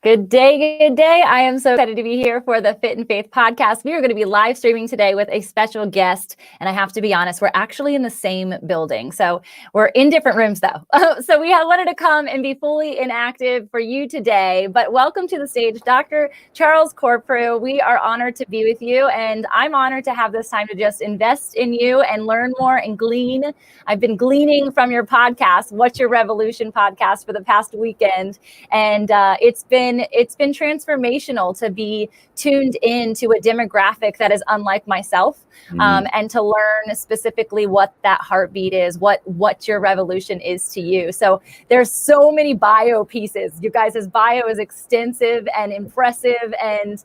Good day, good day. I am so excited to be here for the Fit and Faith podcast. We are going to be live streaming today with a special guest. And I have to be honest, we're actually in the same building. So we're in different rooms though. So we wanted to come and be fully inactive for you today. But welcome to the stage, Dr. Charles Corprew. We are honored to be with you. And I'm honored to have this time to just invest in you and learn more and glean. I've been gleaning from your podcast, What's Your Revolution podcast, for the past weekend. And it's been transformational to be tuned in to a demographic that is unlike myself, and to learn specifically what that heartbeat is, what your revolution is to you. So there's so many bio pieces. You guys' bio is extensive and impressive and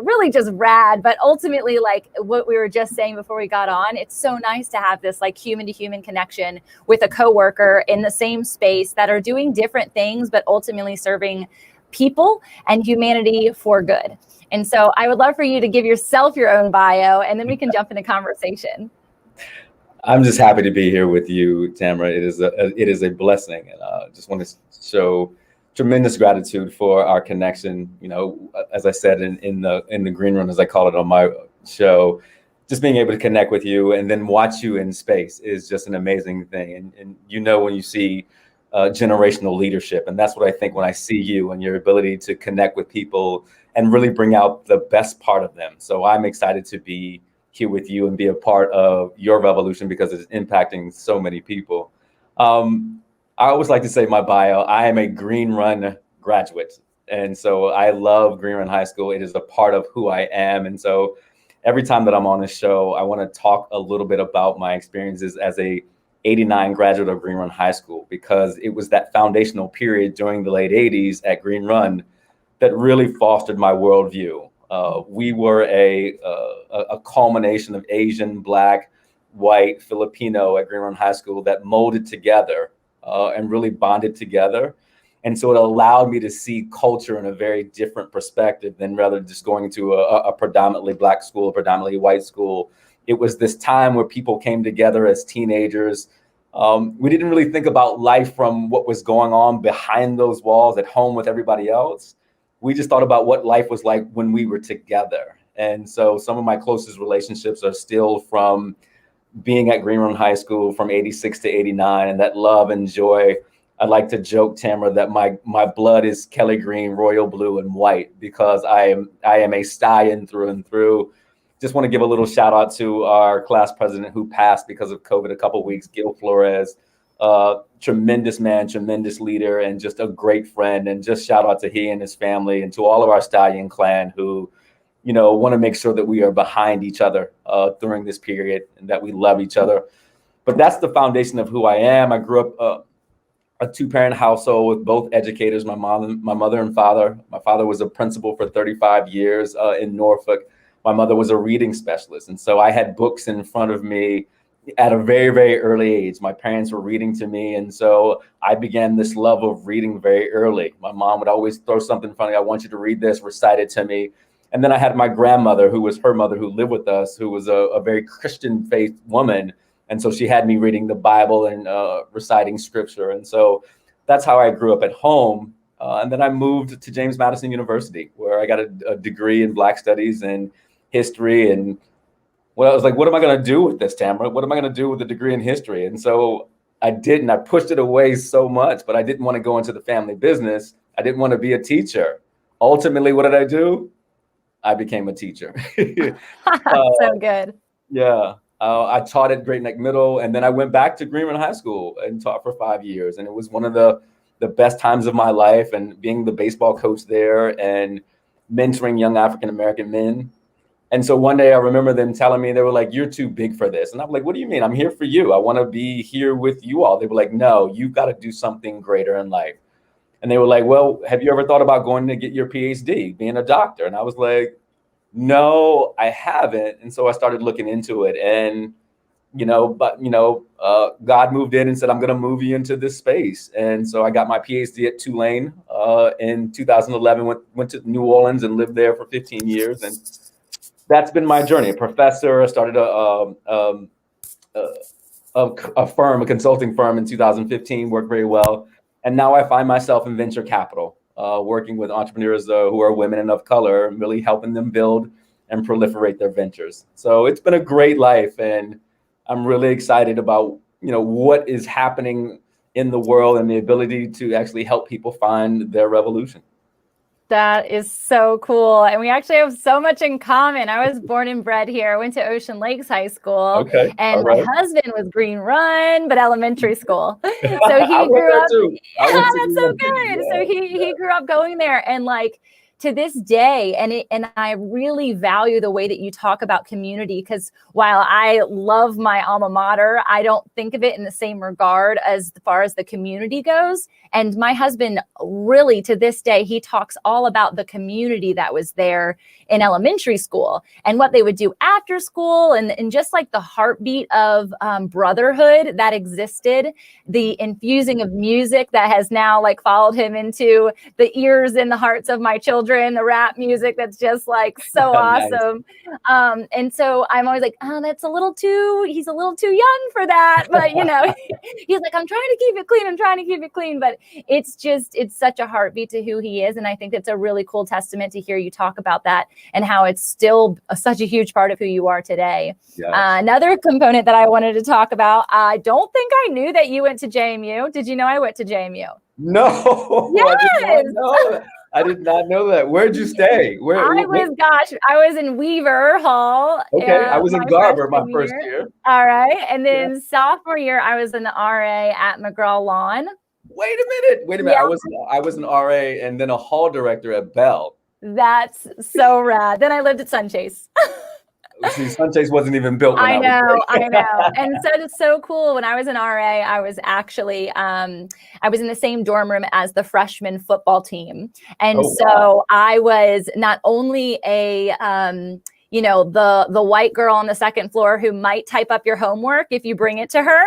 really just rad. But ultimately, like what we were just saying before we got on, it's so nice to have this like human to human connection with a coworker in the same space that are doing different things, but ultimately serving people and humanity for good. And so I would love for you to give yourself your own bio, and then we can jump into conversation. I'm just happy to be here with you, Tamra. It is a blessing, and just want to show tremendous gratitude for our connection. You know, as I said in the green room, as I call it on my show, just being able to connect with you and then watch you in space is just an amazing thing. And you know, when you see generational leadership. And that's what I think when I see you and your ability to connect with people and really bring out the best part of them. So I'm excited to be here with you and be a part of your revolution because it's impacting so many people. I always like to say my bio, I am a Green Run graduate. And so I love Green Run High School. It is a part of who I am. And so every time that I'm on this show, I want to talk a little bit about my experiences as a 89 graduate of Green Run High School, because it was that foundational period during the late 80s at Green Run that really fostered my worldview. We were a culmination of Asian, Black, white, Filipino at Green Run High School that molded together and really bonded together. And so it allowed me to see culture in a very different perspective than rather just going to a predominantly Black school, predominantly white school. It was this time where people came together as teenagers. We didn't really think about life from what was going on behind those walls at home with everybody else. We just thought about what life was like when we were together. And so some of my closest relationships are still from being at Green Run High School from 86 to 89, and that love and joy. I like to joke, Tamra, that my blood is Kelly green, royal blue, and white because I am a stallion through and through. Just want to give a little shout out to our class president who passed because of COVID a couple of weeks, Gil Flores. Tremendous man, tremendous leader, and just a great friend. And just shout out to he and his family and to all of our stallion clan who, you know, want to make sure that we are behind each other during this period and that we love each other. But that's the foundation of who I am. I grew up a two-parent household with both educators, my mother and father. My father was a principal for 35 years in Norfolk. My mother was a reading specialist. And so I had books in front of me at a very, very early age. My parents were reading to me. And so I began this love of reading very early. My mom would always throw something in front of me. I want you to read this, recite it to me. And then I had my grandmother, who was her mother, who lived with us, who was a very Christian faith woman. And so she had me reading the Bible and reciting scripture. And so that's how I grew up at home. And then I moved to James Madison University, where I got a degree in Black Studies and history. And I was like, what am I going to do with this, Tamra? What am I going to do with a degree in history? And so I didn't. I pushed it away so much, but I didn't want to go into the family business. I didn't want to be a teacher. Ultimately, what did I do? I became a teacher. So good. Yeah. I taught at Great Neck Middle, and then I went back to Green Run High School and taught for 5 years. And it was one of the best times of my life, and being the baseball coach there and mentoring young African-American men. And so one day I remember them telling me, they were like, you're too big for this. And I'm like, what do you mean? I'm here for you. I want to be here with you all. They were like, no, you've got to do something greater in life. And they were like, well, have you ever thought about going to get your PhD, being a doctor? And I was like, no, I haven't. And so I started looking into it. And, God moved in and said, I'm going to move you into this space. And so I got my PhD at Tulane in 2011, went to New Orleans and lived there for 15 years. And that's been my journey. A professor. I started a firm, a consulting firm in 2015, worked very well. And now I find myself in venture capital. working with entrepreneurs who are women and of color, and really helping them build and proliferate their ventures. So it's been a great life, and I'm really excited about, what is happening in the world and the ability to actually help people find their revolution. That is so cool. And we actually have so much in common. I was born and bred here. I went to Ocean Lakes High School. Okay. And my husband was Green Run, but elementary school. So he grew up. That's so good. So he grew up going there, and like to this day, and I really value the way that you talk about community, because while I love my alma mater, I don't think of it in the same regard as far as the community goes. And my husband really, to this day, he talks all about the community that was there in elementary school and what they would do after school, and just like the heartbeat of brotherhood that existed, the infusing of music that has now like followed him into the ears and the hearts of my children, the rap music that's just like so awesome. Nice. And so I'm always like, he's a little too young for that. But he's like, I'm trying to keep it clean. But it's such a heartbeat to who he is. And I think it's a really cool testament to hear you talk about that and how it's still such a huge part of who you are today. Yes. Another component that I wanted to talk about, I don't think I knew that you went to JMU. Did you know I went to JMU? No. Yes. I did not know that. Where'd you stay? I was in Weaver Hall. Okay, I was in Garber my first year. All right. And then sophomore year, I was in the RA at McGraw-Lawn. Wait a minute. Yeah. I was an RA and then a hall director at Bell. That's so rad. Then I lived at Sunchase. See, Sunchase wasn't even built when I know. And so it's so cool. When I was in RA, I was actually, I was in the same dorm room as the freshman football team. And I was not only the white girl on the second floor who might type up your homework if you bring it to her.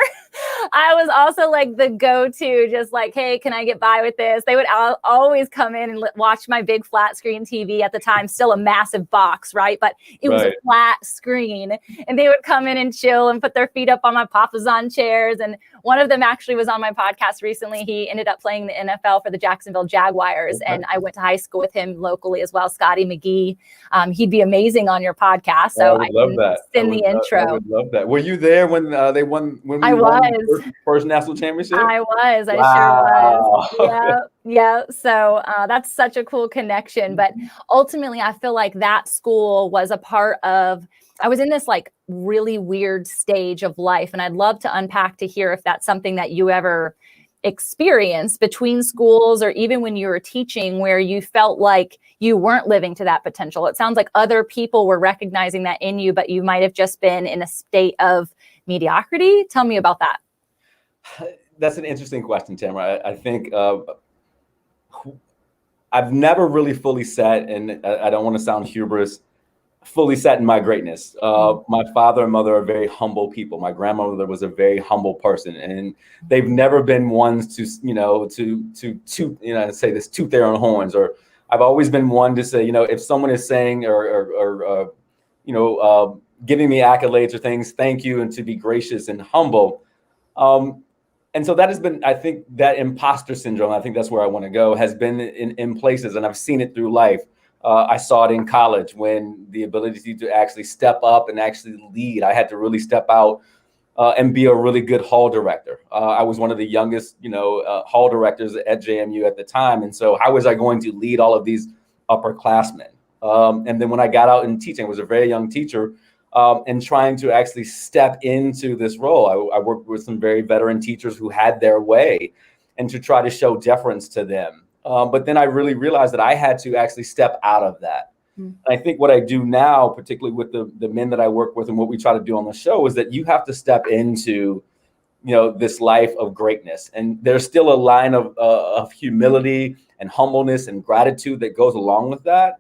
I was also like the go-to, just like, hey, can I get by with this? They would always come in and watch my big flat screen TV at the time, still a massive box, right? But it was a flat screen, and they would come in and chill and put their feet up on my Papazon chairs. And one of them actually was on my podcast recently. He ended up playing the NFL for the Jacksonville Jaguars, and I went to high school with him locally as well, Scotty McGee. He'd be amazing on your podcast. So I would love that. Send the intro. I would love that. Were you there when they won? When we won the first national championship? I was. I sure was. Yeah. So that's such a cool connection. But ultimately, I feel like that school was a part of. I was in this like really weird stage of life, and I'd love to unpack to hear if that's something that you ever experienced between schools or even when you were teaching, where you felt like you weren't living to that potential. It sounds like other people were recognizing that in you, but you might have just been in a state of mediocrity. Tell me about that. That's an interesting question, Tamra. I think I've never really fully sat, and I don't want to sound hubris, fully sat in my greatness. My father and mother are very humble people. My grandmother was a very humble person, and they've never been ones to say this, toot their own horns. Or I've always been one to say, if someone is saying or giving me accolades or things, thank you, and to be gracious and humble. And so that has been, I think, that imposter syndrome, I think that's where I want to go, has been in places, and I've seen it through life. I saw it in college when the ability to actually step up and actually lead. I had to really step out and be a really good hall director. I was one of the youngest, hall directors at JMU at the time. And so how was I going to lead all of these upperclassmen? And then when I got out in teaching, I was a very young teacher, and trying to actually step into this role. I worked with some very veteran teachers who had their way, and to try to show deference to them. But then I really realized that I had to actually step out of that. I think what I do now, particularly with the men that I work with and what we try to do on the show, is that you have to step into, this life of greatness. And there's still a line of humility and humbleness and gratitude that goes along with that.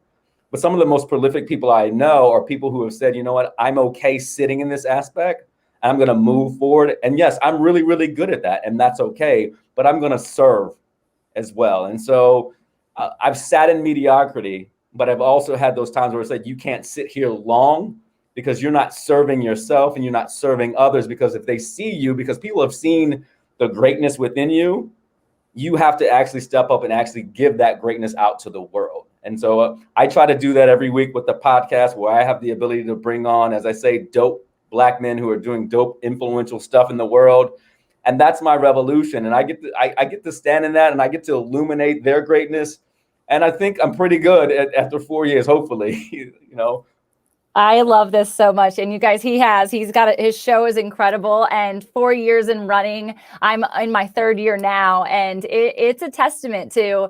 But some of the most prolific people I know are people who have said, you know what, I'm okay sitting in this aspect. I'm going to move forward. And yes, I'm really, really good at that. And that's okay. But I'm going to serve as well. And so I've sat in mediocrity, but I've also had those times where it's like, you can't sit here long because you're not serving yourself and you're not serving others, because if they see you, because people have seen the greatness within you, you have to actually step up and actually give that greatness out to the world. And so I try to do that every week with the podcast, where I have the ability to bring on, as I say, dope Black men who are doing dope, influential stuff in the world. And that's my revolution. And I get to stand in that, and I get to illuminate their greatness. And I think I'm pretty good after 4 years, hopefully, I love this so much. And you guys, he's got his show is incredible, and 4 years in running. I'm in my third year now, and it's a testament to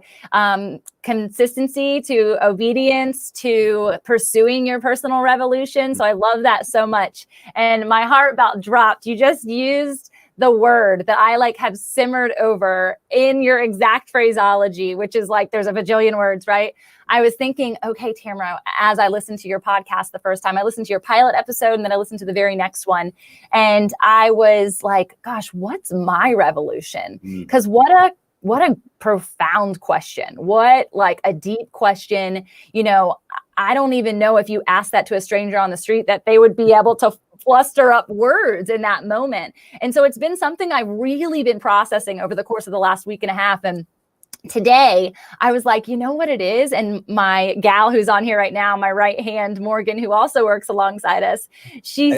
consistency, to obedience, to pursuing your personal revolution. So I love that so much. And my heart about dropped. You just used the word that I have simmered over in your exact phraseology, which is there's a bajillion words, right? I was thinking, okay, Tamra, as I listened to your podcast the first time, I listened to your pilot episode, and then I listened to the very next one. And I was like, gosh, what's my revolution? Because what a profound question. What a deep question. I don't even know if you asked that to a stranger on the street that they would be able to fluster up words in that moment. And so it's been something I've really been processing over the course of the last week and a half. And today I was like, you know what it is? And my gal who's on here right now, my right hand, Morgan, who also works alongside us, she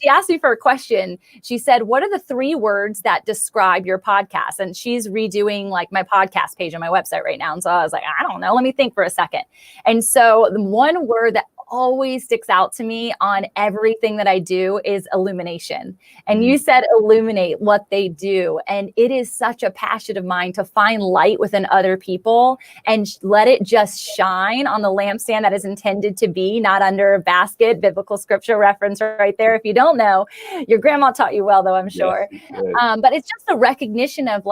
asked me for a question. She said, what are the 3 words that describe your podcast? And she's redoing my podcast page on my website right now. And so I was like, I don't know, let me think for a second. And so the one word that always sticks out to me on everything that I do is illumination. And you said illuminate what they do. And it is such a passion of mine to find light within other people and let it just shine on the lampstand that is intended to be, not under a basket. Biblical scripture reference right there. If you don't know, your grandma taught you well, though, I'm sure. Yes, but it's just a recognition of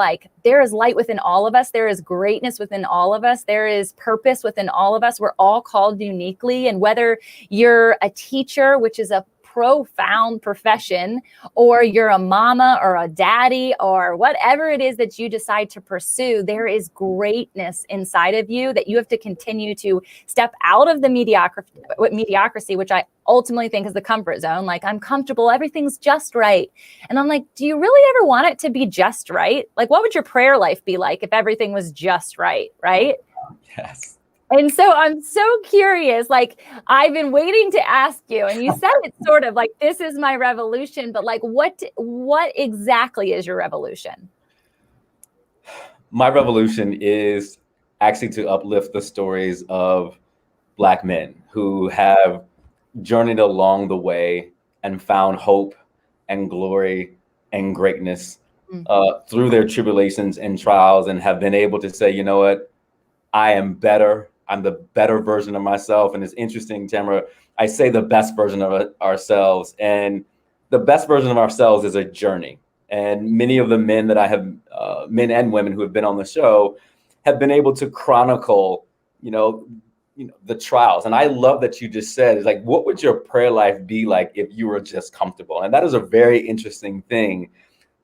there is light within all of us. There is greatness within all of us. There is purpose within all of us. We're all called uniquely. And whether you're a teacher, which is a profound profession, or you're a mama or a daddy or whatever it is that you decide to pursue, there is greatness inside of you that you have to continue to step out of the mediocrity, which I ultimately think is the comfort zone. I'm comfortable, everything's just right. And I'm like, do you really ever want it to be just right? What would your prayer life be like if everything was just right? Right? Yes. And so I'm so curious, I've been waiting to ask you, and you said it's sort of this is my revolution, but what exactly is your revolution? My revolution is actually to uplift the stories of Black men who have journeyed along the way and found hope and glory and greatness through their tribulations and trials, and have been able to say, you know what, I am better. I'm the better version of myself. And it's interesting, Tamra, I say the best version of ourselves, and the best version of ourselves is a journey. And many of the men that I have, men and women who have been on the show, have been able to chronicle, the trials. And I love that you just said, it's what would your prayer life be like if you were just comfortable? And that is a very interesting thing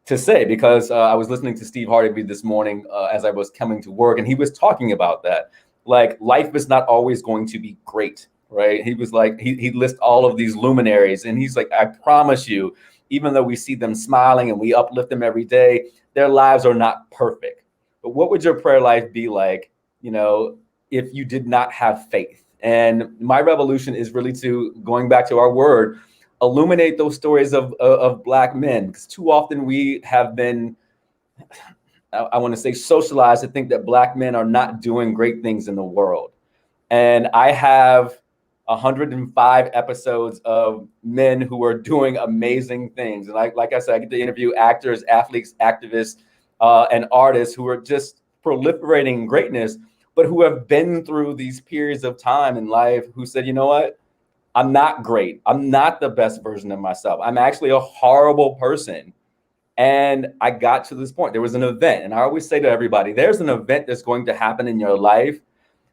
to say, because I was listening to Steve Harvey this morning as I was coming to work, and he was talking about that. Life is not always going to be great, right? He was he lists all of these luminaries, and he's like, I promise you, even though we see them smiling and we uplift them every day, their lives are not perfect. But what would your prayer life be like, if you did not have faith? And my revolution is really to, going back to our word, illuminate those stories of Black men, because too often we have been, I want to say, socialized to think that Black men are not doing great things in the world. And I have 105 episodes of men who are doing amazing things. And like I said, I get to interview actors, athletes, activists, and artists who are just proliferating greatness, but who have been through these periods of time in life, who said, you know what, I'm not great. I'm not the best version of myself. I'm actually a horrible person. And I got to this point. There was an event. And I always say to everybody, there's an event that's going to happen in your life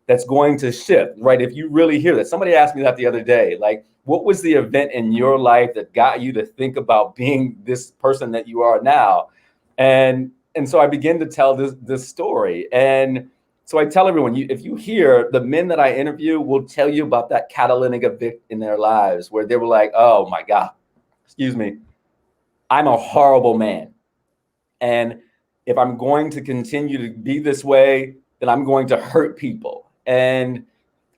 that's going to shift, right? If you really hear that. Somebody asked me that the other day, what was the event in your life that got you to think about being this person that you are now? And so I began to tell this story. And so I tell everyone, if you hear, the men that I interview will tell you about that catalytic event in their lives where they were like, oh my God, excuse me, I'm a horrible man. And if I'm going to continue to be this way, then I'm going to hurt people. And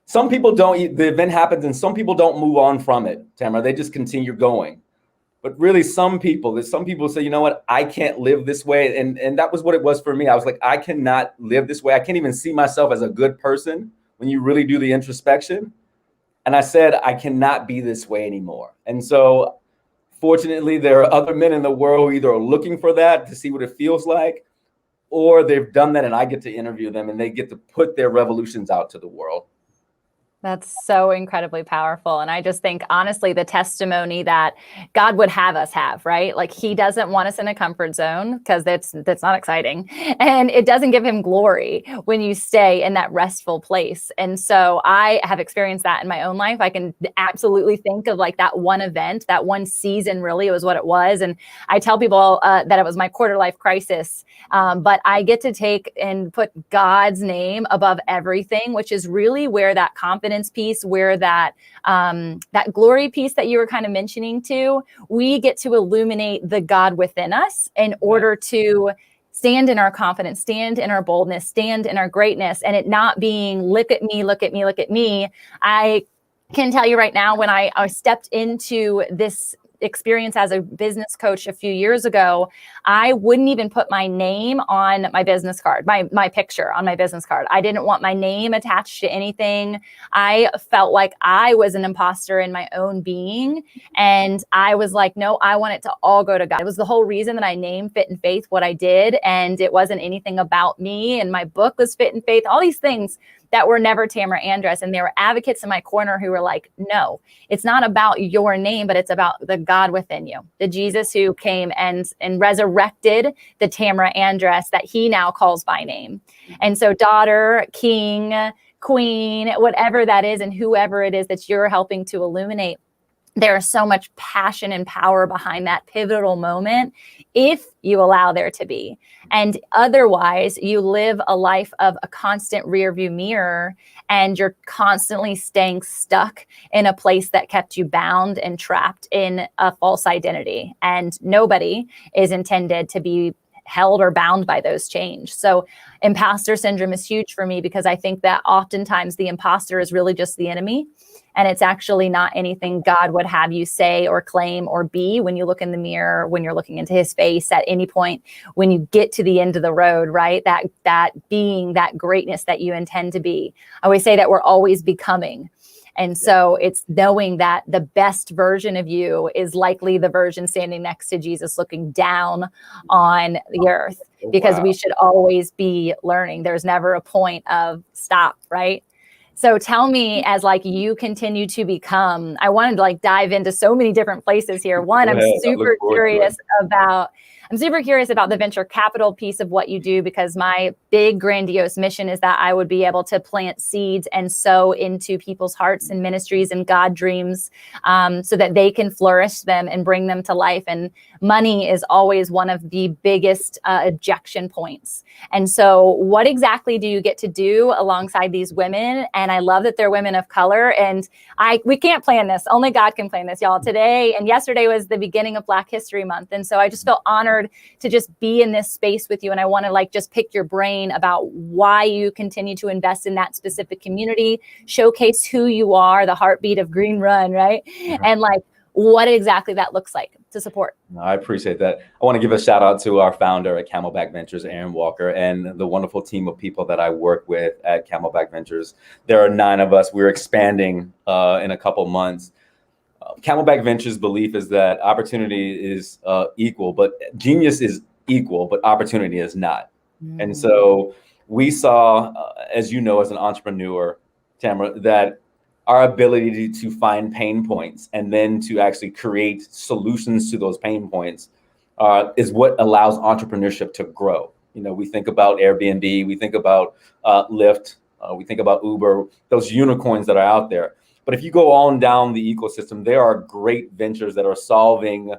some people don't, the event happens and some people don't move on from it, Tamra. They just continue going. But really some people say, you know what, I can't live this way. And that was what it was for me. I was like, I cannot live this way. I can't even see myself as a good person when you really do the introspection. And I said, I cannot be this way anymore. And so fortunately, there are other men in the world who either are looking for that to see what it feels like, or they've done that and I get to interview them and they get to put their revolutions out to the world. That's so incredibly powerful. And I just think, honestly, the testimony that God would have us have, right? Like he doesn't want us in a comfort zone because that's not exciting. And it doesn't give him glory when you stay in that restful place. And so I have experienced that in my own life. I can absolutely think of like that one event, that one season, really, it was what it was. And I tell people that it was my quarter life crisis. But I get to take and put God's name above everything, which is really where that confidence piece, where that glory piece that you were kind of mentioning too, we get to illuminate the God within us in order to stand in our confidence, stand in our boldness, stand in our greatness, and it not being look at me, look at me, look at me. I can tell you right now, when I stepped into this experience as a business coach a few years ago, I wouldn't even put my name on my business card, my picture on my business card. I didn't want my name attached to anything. I felt like I was an imposter in my own being. And I was like, no, I want it to all go to God. It was the whole reason that I named Fit and Faith what I did. And it wasn't anything about me. And my book was Fit and Faith, all these things that were never Tamra Andress. And there were advocates in my corner who were like, no, it's not about your name, but it's about the God within you, the Jesus who came and resurrected the Tamra Andress that he now calls by name. And so daughter, king, queen, whatever that is, and whoever it is that you're helping to illuminate, there's so much passion and power behind that pivotal moment if you allow there to be. And otherwise, you live a life of a constant rear view mirror, and you're constantly staying stuck in a place that kept you bound and trapped in a false identity. And nobody is intended to be held or bound by those chains. So imposter syndrome is huge for me, because I think that oftentimes the imposter is really just the enemy. And it's actually not anything God would have you say or claim or be when you look in the mirror, when you're looking into his face at any point, when you get to the end of the road, right? That being, that greatness that you intend to be. I always say that we're always becoming. And so it's knowing that the best version of you is likely the version standing next to Jesus, looking down on the earth, because we should always be learning. There's never a point of stop, right? So tell me, as like you continue to become, I wanted to like dive into so many different places here. One, I'm super curious about the venture capital piece of what you do, because my big grandiose mission is that I would be able to plant seeds and sow into people's hearts and ministries and God dreams, so that they can flourish them and bring them to life. And money is always one of the biggest objection points. And so what exactly do you get to do alongside these women? And I love that they're women of color. And we can't plan this. Only God can plan this, y'all. Today and yesterday was the beginning of Black History Month. And so I just feel honored to just be in this space with you. And I want to like just pick your brain about why you continue to invest in that specific community, showcase who you are, the heartbeat of Green Run, right? Mm-hmm. And like what exactly that looks like to support. I appreciate that. I want to give a shout out to our founder at Camelback Ventures, Aaron Walker, and the wonderful team of people that I work with at Camelback Ventures. There are 9 of us. We're expanding in a couple months. Camelback Ventures' belief is that opportunity is equal, but genius is equal, but opportunity is not. Mm. And so we saw, as you know, as an entrepreneur, Tamra, that our ability to find pain points and then to actually create solutions to those pain points is what allows entrepreneurship to grow. You know, we think about Airbnb, we think about Lyft, we think about Uber, those unicorns that are out there. But if you go on down the ecosystem, there are great ventures that are solving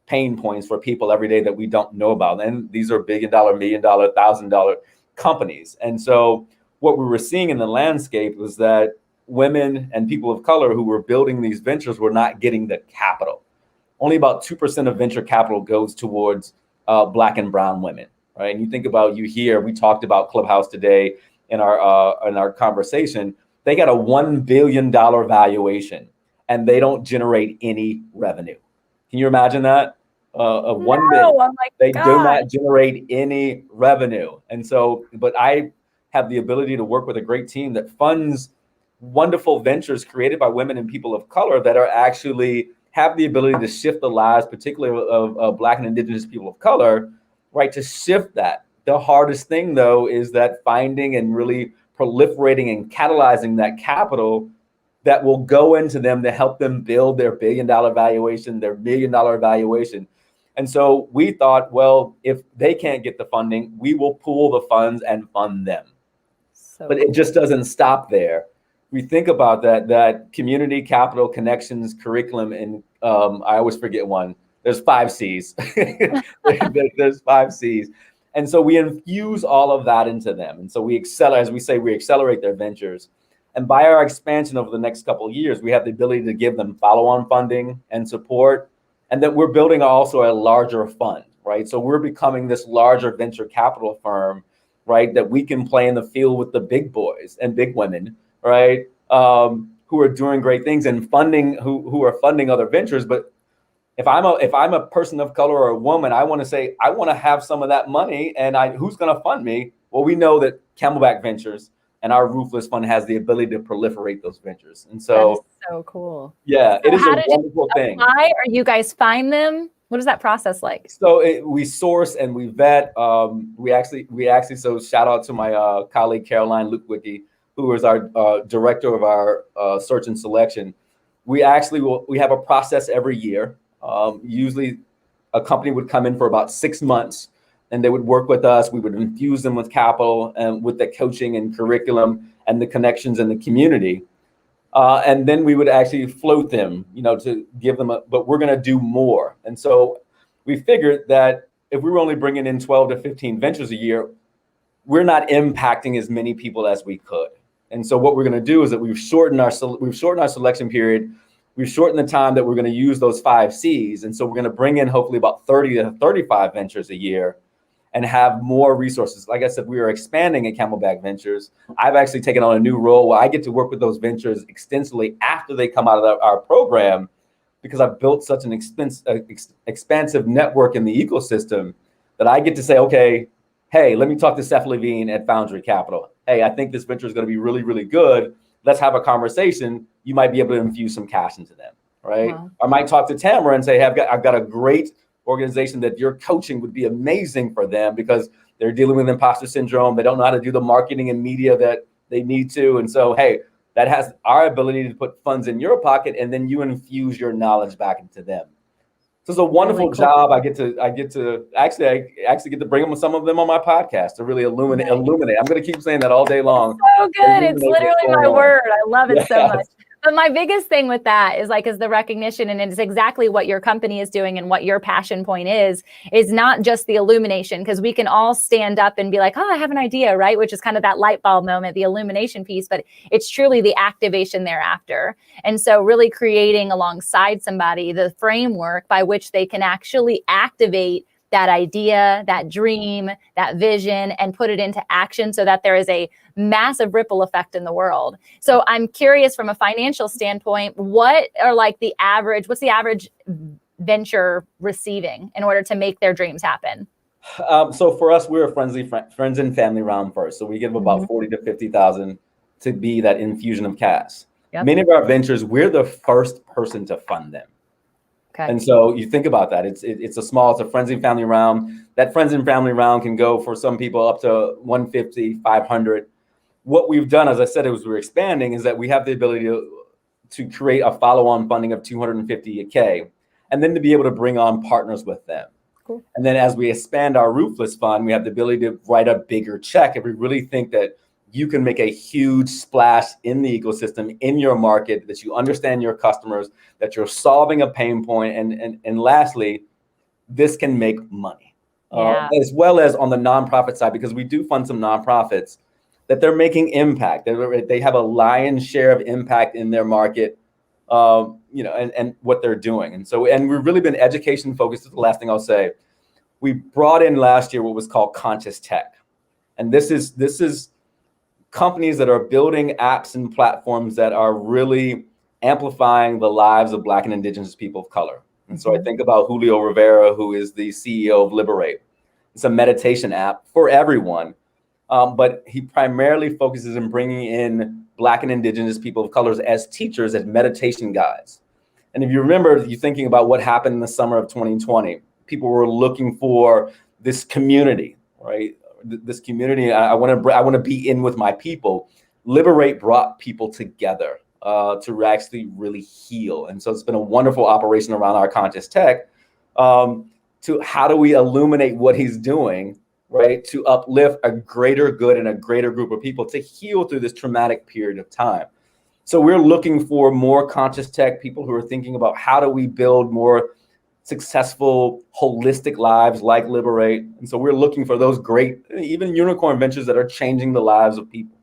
pain points for people every day that we don't know about. And these are $1 billion, $1 million, $1,000 companies. And so what we were seeing in the landscape was that women and people of color who were building these ventures were not getting the capital. Only about 2% of venture capital goes towards Black and brown women. right? And you think about we talked about Clubhouse today in our conversation. They got a $1 billion valuation and they don't generate any revenue. Can you imagine that? Of No, 1 billion. oh my They do God. not generate any revenue. And so, but I have the ability to work with a great team that funds wonderful ventures created by women and people of color that are actually have the ability to shift the lives, particularly of Black and Indigenous people of color, right? To shift that. The hardest thing, though, is that finding and really proliferating and catalyzing that capital that will go into them to help them build their $1 billion valuation, their $1 million valuation. And so we thought, well, if they can't get the funding, we will pool the funds and fund them. But it just doesn't stop there. We think about that community, capital, connections, curriculum, and I always forget one. There's 5 C's. There's 5 C's. And so we infuse all of that into them. And so we accelerate, as we say, we accelerate their ventures. And by our expansion over the next couple of years, we have the ability to give them follow-on funding and support. And that we're building also a larger fund, right? So we're becoming this larger venture capital firm, right? That we can play in the field with the big boys and big women, right? Who are doing great things and funding, who are funding other ventures. But if I'm a person of color or a woman, I want to say, I want to have some of that money, and who's going to fund me? Well, we know that Camelback Ventures and our Roofless Fund has the ability to proliferate those ventures. And so that is so cool. Yeah, so it is how a wonderful thing. Apply, or you guys find them? What is that process like? So we source and we vet. We actually. So shout out to my colleague Caroline Lukewicki, who is our director of our search and selection. We have a process every year. Usually, a company would come in for about 6 months, and they would work with us. We would infuse them with capital and with the coaching and curriculum and the connections in the community. And then we would actually float them, to give them but we're going to do more. And so we figured that if we were only bringing in 12 to 15 ventures a year, we're not impacting as many people as we could. And so what we're going to do is that we've shortened our selection period. We've shortened the time that we're going to use those 5 C's. And so we're going to bring in hopefully about 30 to 35 ventures a year and have more resources. Like I said, we are expanding at Camelback Ventures. I've actually taken on a new role where I get to work with those ventures extensively after they come out of our program, because I've built such an expansive network in the ecosystem that I get to say, okay, hey, let me talk to Seth Levine at Foundry Capital. Hey, I think this venture is going to be really, really good. Let's have a conversation. You might be able to infuse some cash into them, right? Wow. I might talk to Tamra and say, hey, I've got a great organization that your coaching would be amazing for them because they're dealing with imposter syndrome. They don't know how to do the marketing and media that they need to. And so, hey, that has our ability to put funds in your pocket, and then you infuse your knowledge back into them. So it's a wonderful Really cool. job. I get to actually get to bring them, some of them on my podcast to really illuminate. I'm going to keep saying that all day long. So good. It's literally my word. I love it so much. But my biggest thing with that is the recognition, and it's exactly what your company is doing and what your passion point is not just the illumination, because we can all stand up and be like, oh, I have an idea, right? Which is kind of that light bulb moment, the illumination piece, but it's truly the activation thereafter. And so really creating alongside somebody the framework by which they can actually activate that idea, that dream, that vision, and put it into action so that there is a massive ripple effect in the world. So I'm curious, from a financial standpoint, what's the average venture receiving in order to make their dreams happen? So for us, we're a friends and family round first. So we give about 40 to 50,000 to be that infusion of cash. Yep. Many of our ventures, we're the first person to fund them. Okay. And so you think about that. It's a friends and family round. That friends and family round can go for some people up to 150, 500. What we've done, as I said, we're expanding, is that we have the ability to create a follow-on funding of $250K, and then to be able to bring on partners with them. Cool. And then as we expand our Roofless Fund, we have the ability to write a bigger check if we really think that you can make a huge splash in the ecosystem, in your market, that you understand your customers, that you're solving a pain point, and lastly, this can make money. As well as on the nonprofit side, because we do fund some nonprofits that they're making impact. They have a lion's share of impact in their market, and what they're doing. And we've really been education focused. Is the last thing I'll say. we brought in last year what was called conscious tech. And this is companies that are building apps and platforms that are really amplifying the lives of Black and Indigenous people of color. And so I think about Julio Rivera, who is the CEO of Liberate. It's a meditation app for everyone, but he primarily focuses on bringing in Black and Indigenous people of colors as teachers, as meditation guides. And if you remember, you're thinking about what happened in the summer of 2020, people were looking for this community, right? This community, I want to be in with my people. Liberate brought people together to actually really heal. And so it's been a wonderful operation around our conscious tech to how do we illuminate what he's doing, right? To uplift a greater good and a greater group of people to heal through this traumatic period of time. So we're looking for more conscious tech people who are thinking about how do we build more successful, holistic lives like Liberate. And so we're looking for those great, even unicorn ventures that are changing the lives of people.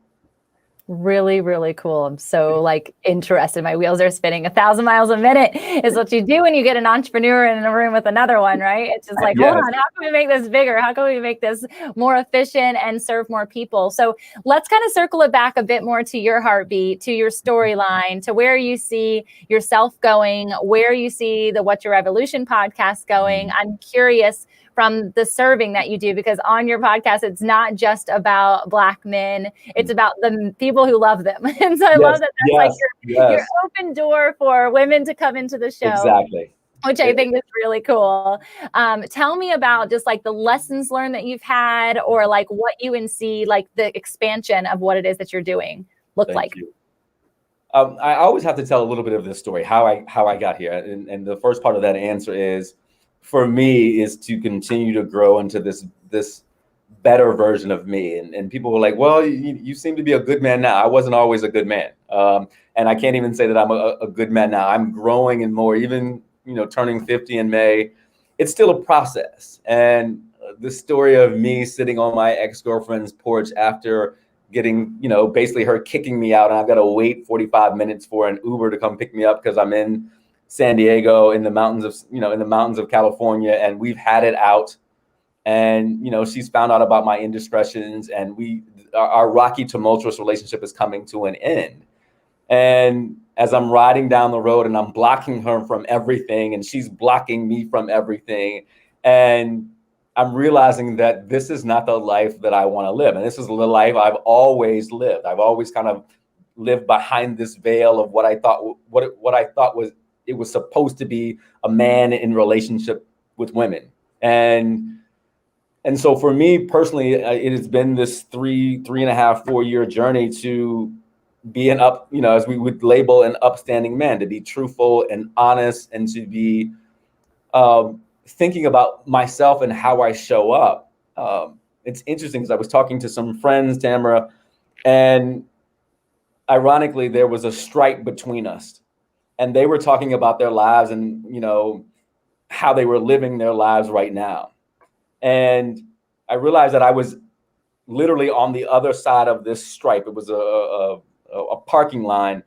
Really, really cool. I'm so interested. My wheels are spinning. 1,000 miles a minute is what you do when you get an entrepreneur in a room with another one, right? It's just like, hold on, how can we make this bigger? How can we make this more efficient and serve more people? So let's kind of circle it back a bit more to your heartbeat, to your storyline, to where you see yourself going, where you see the What's Your Revolution podcast going. I'm curious from the serving that you do, because on your podcast, it's not just about Black men, it's about the people who love them. And so I love that that's your open door for women to come into the show. Exactly. Which I think is really cool. Tell me about just the lessons learned that you've had, or what you see, the expansion of what it is that you're doing look like. Thank you. I always have to tell a little bit of this story, how I got here. And the first part of that answer is, for me, is to continue to grow into this better version of me. And people were like, well, you seem to be a good man now. I wasn't always a good man. And I can't even say that I'm a good man now. I'm growing and more, even, turning 50 in May. It's still a process. And the story of me sitting on my ex-girlfriend's porch after getting, basically her kicking me out, and I've got to wait 45 minutes for an Uber to come pick me up because I'm in San Diego in the mountains of California, and we've had it out. And she's found out about my indiscretions, and our rocky, tumultuous relationship is coming to an end. And as I'm riding down the road and I'm blocking her from everything, and she's blocking me from everything, and I'm realizing that this is not the life that I want to live, and this is the life I've always lived. I've always kind of lived behind this veil of what I thought was it was supposed to be a man in relationship with women. And so for me personally, it has been this 3.5, 4-year journey to be as we would label, an upstanding man, to be truthful and honest, and to be thinking about myself and how I show up. It's interesting because I was talking to some friends, Tamra, and ironically, there was a stripe between us. And they were talking about their lives and, how they were living their lives right now. And I realized that I was literally on the other side of this stripe. It was a parking line.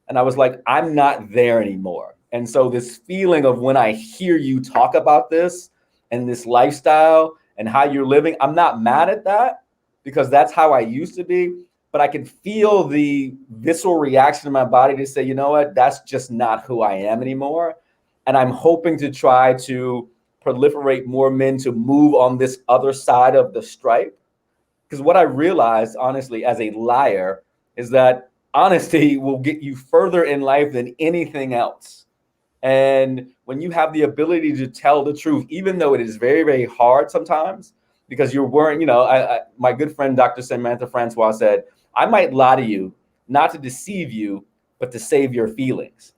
And I was like, I'm not there anymore. And so this feeling of when I hear you talk about this and this lifestyle and how you're living, I'm not mad at that, because that's how I used to be. But I can feel the visceral reaction in my body to say, you know what, that's just not who I am anymore. And I'm hoping to try to proliferate more men to move on this other side of the stripe. Because what I realized, honestly, as a liar, is that honesty will get you further in life than anything else. And when you have the ability to tell the truth, even though it is very, very hard sometimes, because you're worrying, my good friend, Dr. Samantha Francois, said, I might lie to you, not to deceive you, but to save your feelings.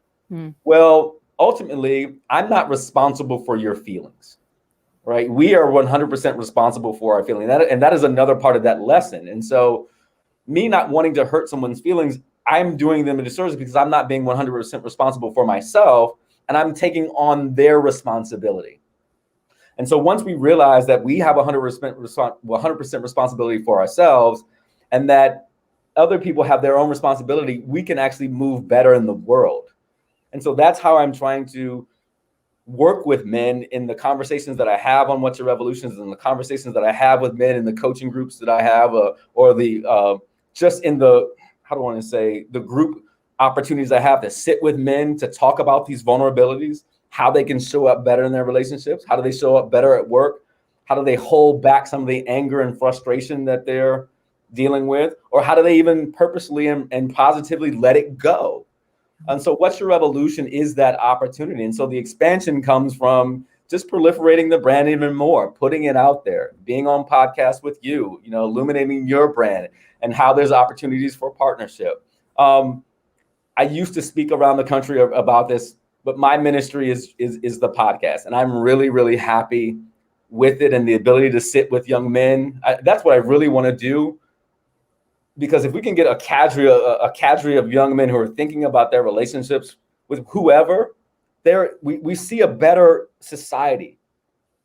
Well, ultimately, I'm not responsible for your feelings, right? We are 100% responsible for our feelings. And that is another part of that lesson. And so me not wanting to hurt someone's feelings, I'm doing them a disservice because I'm not being 100% responsible for myself, and I'm taking on their responsibility. And so once we realize that we have 100% responsibility for ourselves, and that other people have their own responsibility, we can actually move better in the world. And so that's how I'm trying to work with men in the conversations that I have on What's Your Revolutions, and the conversations that I have with men in the coaching groups that I have, or the just in the, how do I want to say, the group opportunities I have to sit with men to talk about these vulnerabilities, how they can show up better in their relationships, how do they show up better at work, how do they hold back some of the anger and frustration that they're dealing with, or how do they even purposely and positively let it go? And so What's Your Revolution is that opportunity. And so the expansion comes from just proliferating the brand even more, putting it out there, being on podcasts with you, illuminating your brand and how there's opportunities for partnership. I used to speak around the country about this, but my ministry is the podcast. And I'm really, really happy with it and the ability to sit with young men. That's what I really want to do. Because if we can get a cadre of young men who are thinking about their relationships with whoever, we see a better society.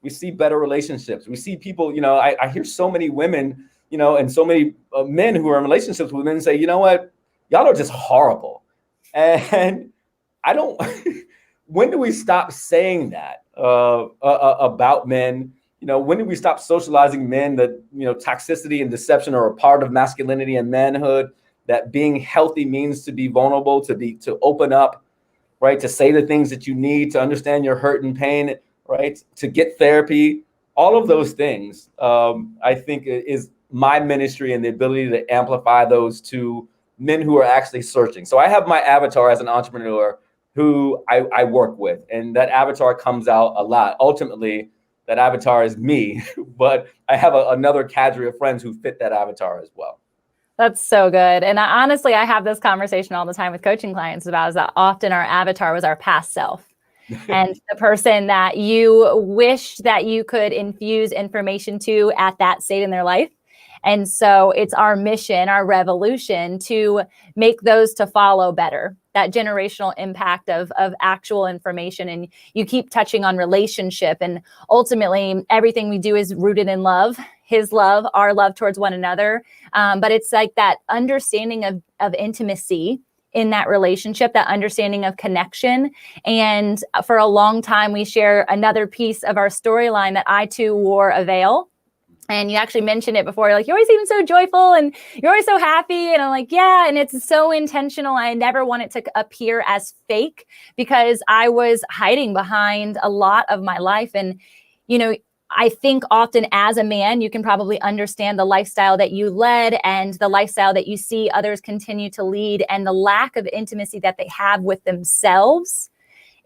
We see better relationships. We see people, I hear so many women, and so many men who are in relationships with men say, you know what, y'all are just horrible. And I don't, when do we stop saying that about men? When do we stop socializing men that, toxicity and deception are a part of masculinity and manhood, that being healthy means to be vulnerable, to open up, right? To say the things that you need, to understand your hurt and pain, right? To get therapy, all of those things, I think is my ministry, and the ability to amplify those to men who are actually searching. So I have my avatar as an entrepreneur who I work with, and that avatar comes out a lot. Ultimately, that avatar is me, but I have another cadre of friends who fit that avatar as well. That's so good. And honestly, I have this conversation all the time with coaching clients about is that often our avatar was our past self. And the person that you wished that you could infuse information to at that state in their life. And so it's our mission, our revolution, to make those to follow better, that generational impact of actual information. And you keep touching on relationship, and ultimately everything we do is rooted in love, his love, our love towards one another. But it's like that understanding of intimacy in that relationship, that understanding of connection. And for a long time, we share another piece of our storyline that I too wore a veil. And you actually mentioned it before. You're like, you always seem so joyful and you're always so happy. And I'm like, yeah. And it's so intentional. I never want it to appear as fake, because I was hiding behind a lot of my life. And, I think often as a man, you can probably understand the lifestyle that you led and the lifestyle that you see others continue to lead, and the lack of intimacy that they have with themselves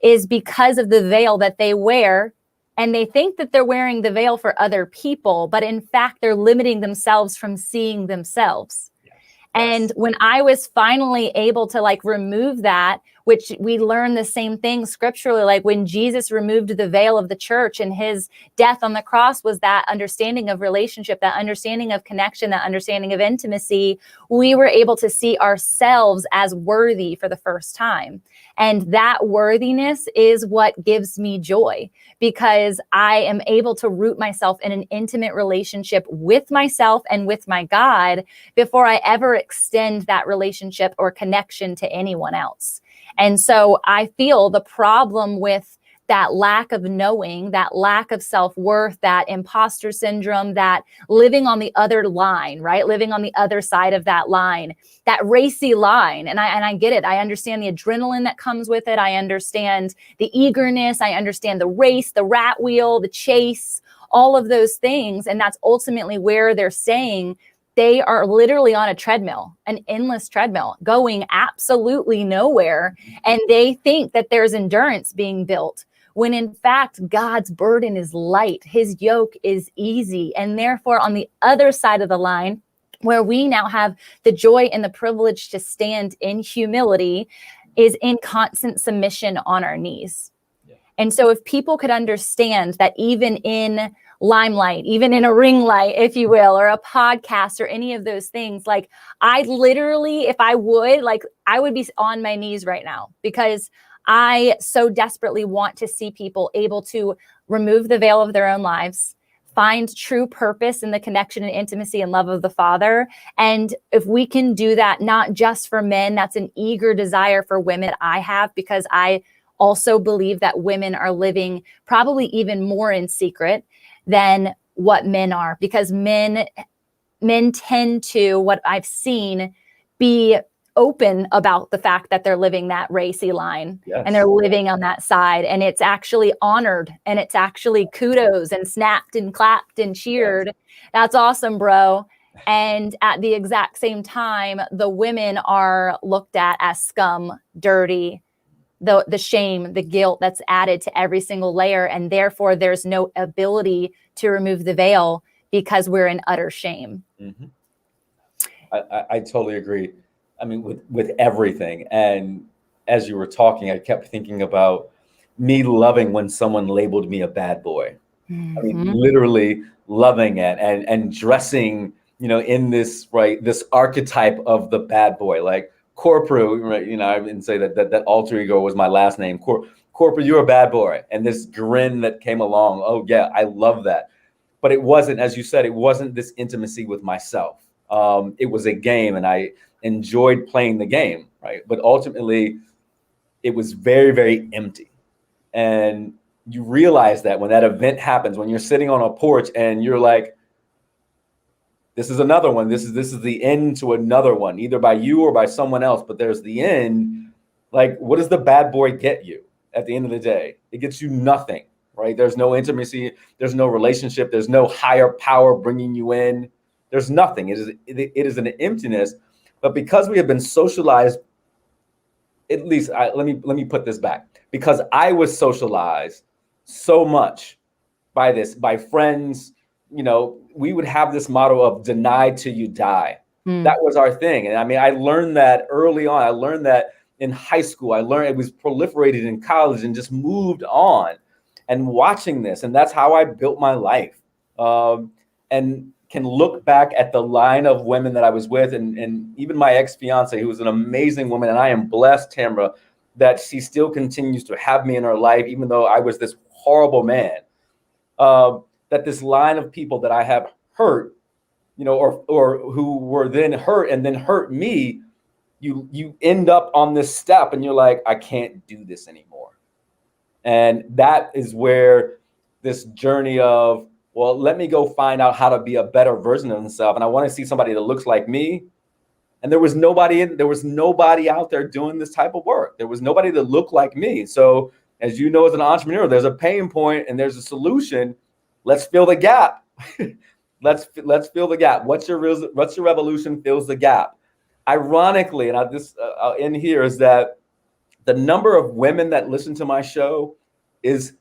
is because of the veil that they wear. And they think that they're wearing the veil for other people, but in fact, they're limiting themselves from seeing themselves. Yes. And when I was finally able to remove that, which we learn the same thing scripturally, like when Jesus removed the veil of the church and his death on the cross was that understanding of relationship, that understanding of connection, that understanding of intimacy, we were able to see ourselves as worthy for the first time. And that worthiness is what gives me joy, because I am able to root myself in an intimate relationship with myself and with my God before I ever extend that relationship or connection to anyone else. And so I feel the problem with that lack of knowing, that lack of self-worth, that imposter syndrome, that living on the other line, right? Living on the other side of that line, that racy line. And I get it. I understand the adrenaline that comes with it. I understand the eagerness. I understand the race, the rat wheel, the chase, all of those things. And that's ultimately where they're saying they are literally on a treadmill, an endless treadmill, going absolutely nowhere. And they think that there's endurance being built, when in fact, God's burden is light. His yoke is easy. And therefore, on the other side of the line, where we now have the joy and the privilege to stand in humility, is in constant submission on our knees. Yeah. And so if people could understand that even in limelight, even in a ring light, if you will, or a podcast or any of those things, I literally, if I would, I would be on my knees right now, because I so desperately want to see people able to remove the veil of their own lives, find true purpose in the connection and intimacy and love of the Father. And if we can do that, not just for men, that's an eager desire for women I have, because I also believe that women are living probably even more in secret than what men are, because men tend to, what I've seen, be open about the fact that they're living that racy line. Yes. And they're living on that side, and it's actually honored, and it's actually kudos and snapped and clapped and cheered. Yes. That's awesome, bro. And at the exact same time, the women are looked at as scum, dirty, the shame, the guilt that's added to every single layer. And therefore there's no ability to remove the veil because we're in utter shame. Mm-hmm. I totally agree. I mean, with everything. And as you were talking, I kept thinking about me loving when someone labeled me a bad boy. Mm-hmm. I mean, literally loving it and dressing, in this, right, this archetype of the bad boy, like Corprew, right? I didn't say that alter ego was my last name. Corprew, you're a bad boy. And this grin that came along. Oh yeah, I love that. But it wasn't, as you said, it wasn't this intimacy with myself. It was a game, and I enjoyed playing the game, right? But ultimately, it was very, very empty. And you realize that when that event happens, when you're sitting on a porch and you're like, this is another one. This is the end to another one, either by you or by someone else. But there's the end. Like, what does the bad boy get you at the end of the day? It gets you nothing, right? There's no intimacy. There's no relationship. There's no higher power bringing you in. There's nothing. It is an emptiness. But because we have been socialized, at least let me put this back. Because I was socialized so much by friends, we would have this motto of deny till you die. That was our thing. And I mean, I learned that early on. I learned that in high school. I learned it was proliferated in college and just moved on and watching this. And that's how I built my life. And can look back at the line of women that I was with, and even my ex-fiance, who was an amazing woman. And I am blessed, Tamra, that she still continues to have me in her life, even though I was this horrible man. That this line of people that I have hurt, or who were then hurt and then hurt me, you end up on this step and you're like, I can't do this anymore. And that is where this journey of, well, let me go find out how to be a better version of myself. And I want to see somebody that looks like me. And there was nobody out there doing this type of work. There was nobody that looked like me. So as you know, as an entrepreneur, there's a pain point and there's a solution. Let's fill the gap. Let's fill the gap. What's your revolution fills the gap? Ironically, and I'll end here, is that the number of women that listen to my show is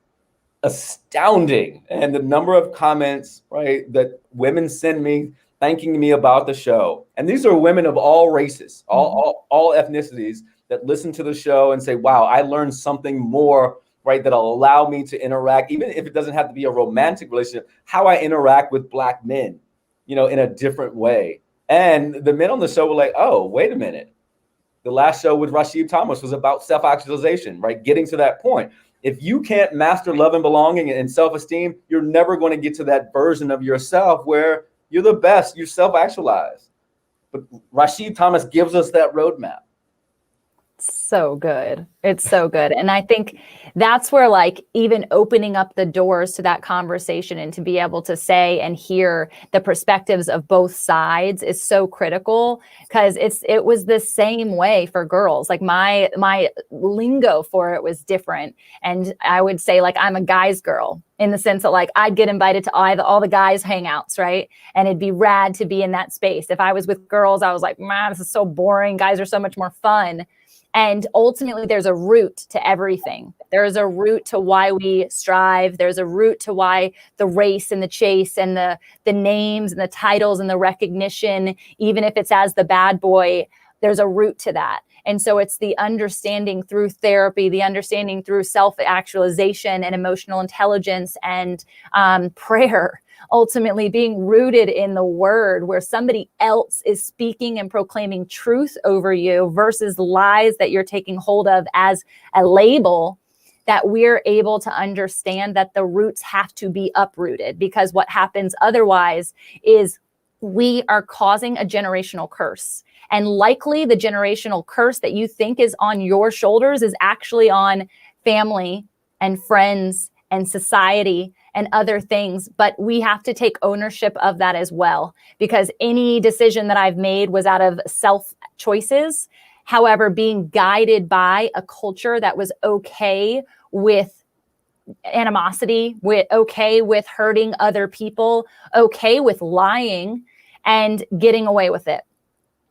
astounding. And the number of comments, right, that women send me thanking me about the show. And these are women of all races, all ethnicities that listen to the show and say, wow, I learned something more, right, that'll allow me to interact, even if it doesn't have to be a romantic relationship, how I interact with Black men, in a different way. And the men on the show were like, oh, wait a minute. The last show with Rashid Thomas was about self-actualization, right? Getting to that point. If you can't master love and belonging and self-esteem, you're never going to get to that version of yourself where you're the best, you self-actualize. But Rashid Thomas gives us that roadmap. So good. It's so good. And I think that's where, like, even opening up the doors to that conversation and to be able to say and hear the perspectives of both sides is so critical, because it was the same way for girls. Like my lingo for it was different. And I would say, like, I'm a guy's girl, in the sense that, like, I'd get invited to all the guys hangouts, right? And it'd be rad to be in that space. If I was with girls, I was like, man, this is so boring. Guys are so much more fun. And ultimately, there's a root to everything. There's a root to why we strive. There's a root to why the race and the chase and the names and the titles and the recognition, even if it's as the bad boy, there's a root to that. And so it's the understanding through therapy, the understanding through self-actualization and emotional intelligence and prayer, ultimately being rooted in the word, where somebody else is speaking and proclaiming truth over you versus lies that you're taking hold of as a label, that we're able to understand that the roots have to be uprooted. Because what happens otherwise is we are causing a generational curse. And likely the generational curse that you think is on your shoulders is actually on family and friends and society and other things, but we have to take ownership of that as well, because any decision that I've made was out of self choices. However, being guided by a culture that was okay with animosity, okay with hurting other people, okay with lying and getting away with it.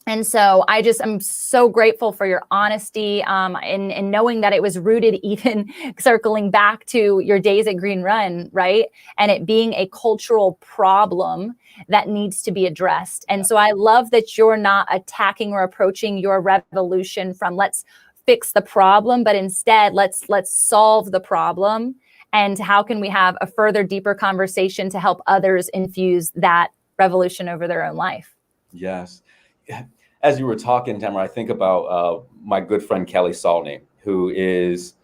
And so I'm so grateful for your honesty, and knowing that it was rooted, even circling back to your days at Green Run, right? And it being a cultural problem that needs to be addressed. And so I love that you're not attacking or approaching your revolution from let's fix the problem, but instead let's solve the problem. And how can we have a further deeper conversation to help others infuse that revolution over their own life? Yes. As you were talking, Tamra, I think about my good friend Kelly Salney, who is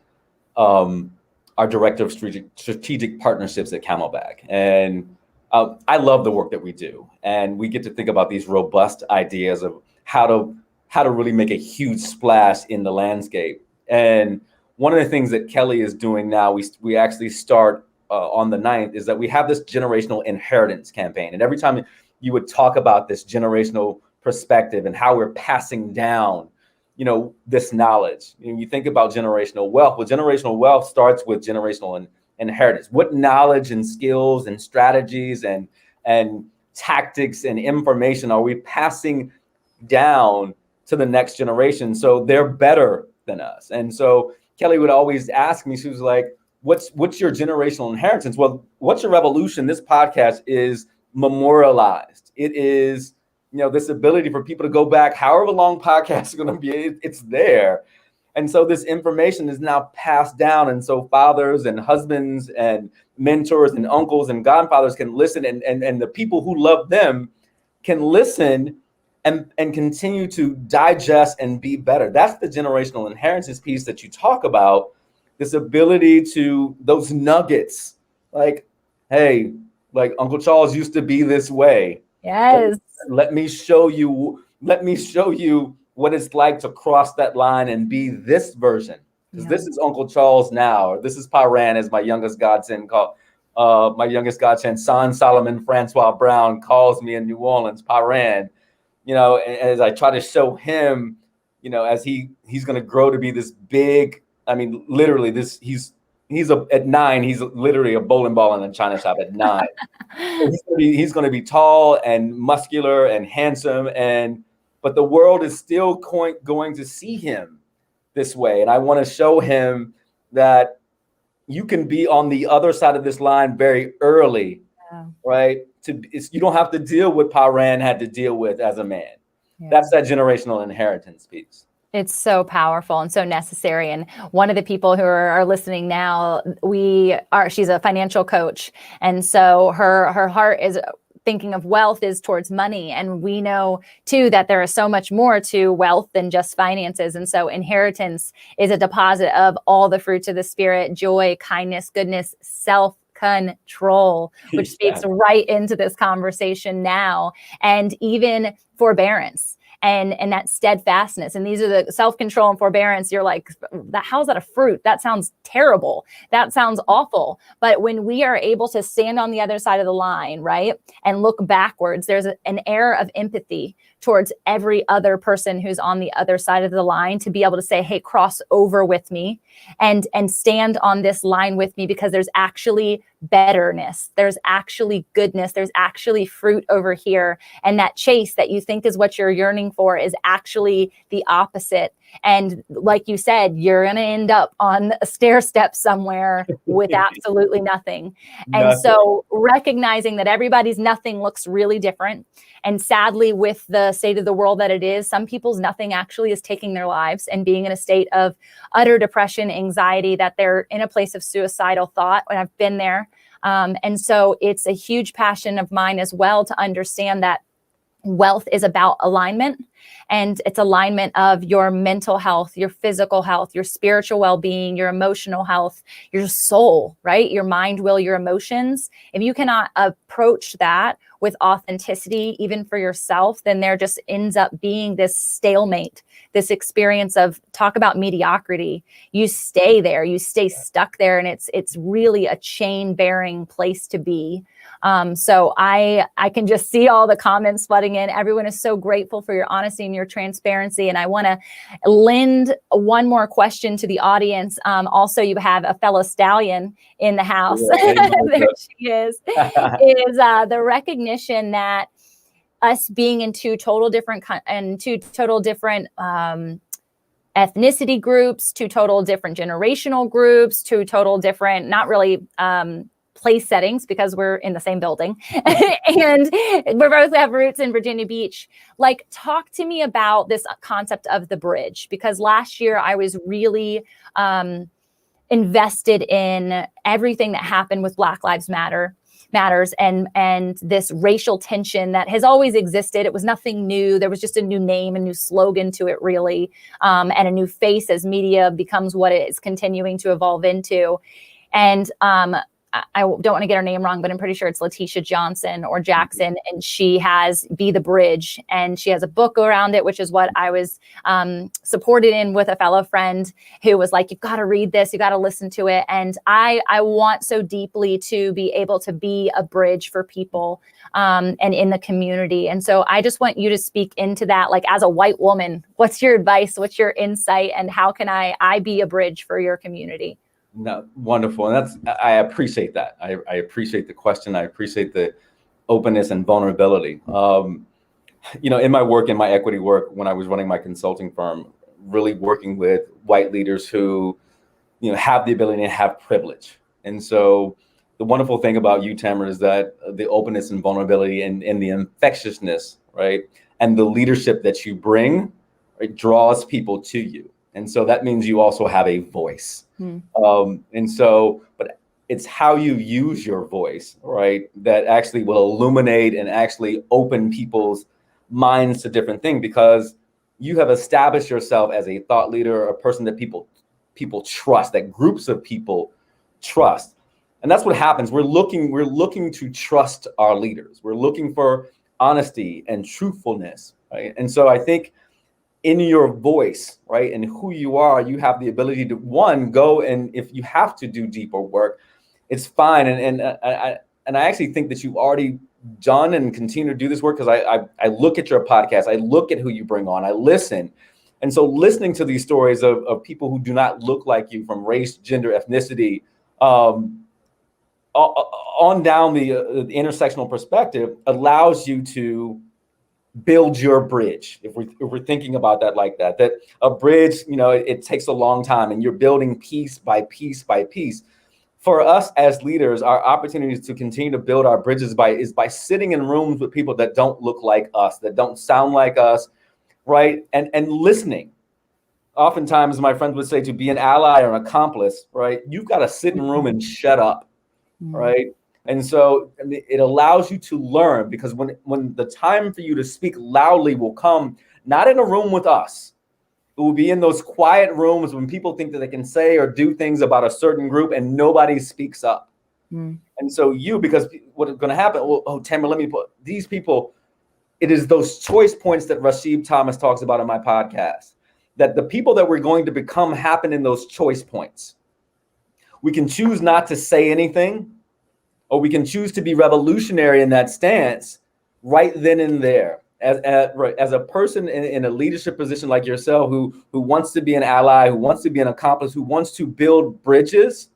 our director of strategic partnerships at Camelback. And I love the work that we do. And we get to think about these robust ideas of how to really make a huge splash in the landscape. And one of the things that Kelly is doing now, we actually start on the 9th, is that we have this generational inheritance campaign. And every time you would talk about this generational perspective and how we're passing down, this knowledge. You think about generational wealth. Well, generational wealth starts with generational inheritance. What knowledge and skills and strategies and tactics and information are we passing down to the next generation so they're better than us? And so Kelly would always ask me, she was like, what's your generational inheritance? Well, What's Your Revolution? This podcast is memorialized. It is this ability for people to go back, however long podcasts are going to be, it's there. And so this information is now passed down. And so fathers and husbands and mentors and uncles and godfathers can listen, and the people who love them can listen and continue to digest and be better. That's the generational inheritance piece that you talk about, this ability to, those nuggets, like, hey, like Uncle Charles used to be this way. Yes. Let me show you what it's like to cross that line and be this version. Because this is Uncle Charles now, or this is Paran, as my youngest godson son Solomon Francois Brown calls me in New Orleans, Paran. As I try to show him, as he's going to grow to be this big. I mean, literally, at 9, he's literally a bowling ball in a china shop at 9. He's going to be tall and muscular and handsome, but the world is still going to see him this way. And I want to show him that you can be on the other side of this line very early, right? You don't have to deal with what Paran had to deal with as a man. Yeah. That's that generational inheritance piece. It's so powerful and so necessary. And one of the people who are listening now, she's a financial coach. And so her heart is thinking of wealth is towards money. And we know too, that there is so much more to wealth than just finances. And so inheritance is a deposit of all the fruits of the spirit: joy, kindness, goodness, self-control, which speaks right into this conversation now, and even forbearance. And that steadfastness. And these are the self-control and forbearance. You're like, how's that a fruit? That sounds terrible. That sounds awful. But when we are able to stand on the other side of the line, right, and look backwards, there's an air of empathy towards every other person who's on the other side of the line, to be able to say, hey, cross over with me and stand on this line with me, because there's actually betterness. There's actually goodness. There's actually fruit over here. And that chase that you think is what you're yearning for is actually the opposite. And like you said, you're going to end up on a stair step somewhere with absolutely nothing. And so recognizing that everybody's nothing looks really different. And sadly, with the state of the world that it is, some people's nothing actually is taking their lives and being in a state of utter depression, anxiety, that they're in a place of suicidal thought. And I've been there. And so it's a huge passion of mine as well to understand that wealth is about alignment, and it's alignment of your mental health, your physical health, your spiritual well-being, your emotional health, your soul, right? Your mind, will, your emotions. If you cannot approach that with authenticity, even for yourself, then there just ends up being this stalemate, this experience of, talk about mediocrity. You stay there, you stay stuck there, and it's really a chain-bearing place to be. So I can just see all the comments flooding in. Everyone is so grateful for your honesty and your transparency. And I want to lend one more question to the audience. Also, you have a fellow stallion in the house. Yeah, there she is the recognition that us being in two total different ethnicity groups, two total different generational groups, two total different, not really place settings, because we're in the same building and we both have roots in Virginia Beach. Like, talk to me about this concept of the bridge, because last year I was really invested in everything that happened with Black Lives Matters and this racial tension that has always existed. It was nothing new. There was just a new name, a new slogan to it, really, and a new face as media becomes what it is continuing to evolve into. And I don't want to get her name wrong, but I'm pretty sure it's Letitia Johnson or Jackson, and she has Be the Bridge, and she has a book around it, which is what I was supported in with a fellow friend who was like, you've got to read this, you got to listen to it. And I want so deeply to be able to be a bridge for people and in the community. And so I just want you to speak into that. Like, as a white woman, what's your advice? What's your insight? And how can I be a bridge for your community? No, wonderful. And I appreciate that. I appreciate the question. I appreciate the openness and vulnerability. In my work, in my equity work, when I was running my consulting firm, really working with white leaders who, have the ability to have privilege. And so the wonderful thing about you, Tamra, is that the openness and vulnerability and the infectiousness, right? And the leadership that you bring, right, draws people to you. And so that means you also have a voice. But it's how you use your voice, right, that actually will illuminate and actually open people's minds to different things, because you have established yourself as a thought leader, a person that people trust, that groups of people trust. And that's what happens. We're looking to trust our leaders. We're looking for honesty and truthfulness, right? And so I think in your voice, right, and who you are, you have the ability to, one, go, and if you have to do deeper work, it's fine. And I actually think that you've already done and continue to do this work, because I look at your podcast, I look at who you bring on, I listen. And so listening to these stories of people who do not look like you, from race, gender, ethnicity, on down the intersectional perspective, allows you to build your bridge. If we're thinking about that like that a bridge, it takes a long time, and you're building piece by piece by piece. For us as leaders, our opportunities to continue to build our bridges is by sitting in rooms with people that don't look like us, that don't sound like us, right? And listening. Oftentimes, my friends would say, to be an ally or an accomplice, right, you've got to sit in a room and shut up, right? And so it allows you to learn, because when the time for you to speak loudly will come, not in a room with us, it will be in those quiet rooms when people think that they can say or do things about a certain group and nobody speaks up. And so because what is going to happen, Tamra, let me put these people, it is those choice points that Rashid Thomas talks about in my podcast, that the people that we're going to become happen in those choice points. We can choose not to say anything, or we can choose to be revolutionary in that stance right then and there. As a person in a leadership position like yourself, who wants to be an ally, who wants to be an accomplice, who wants to build bridges,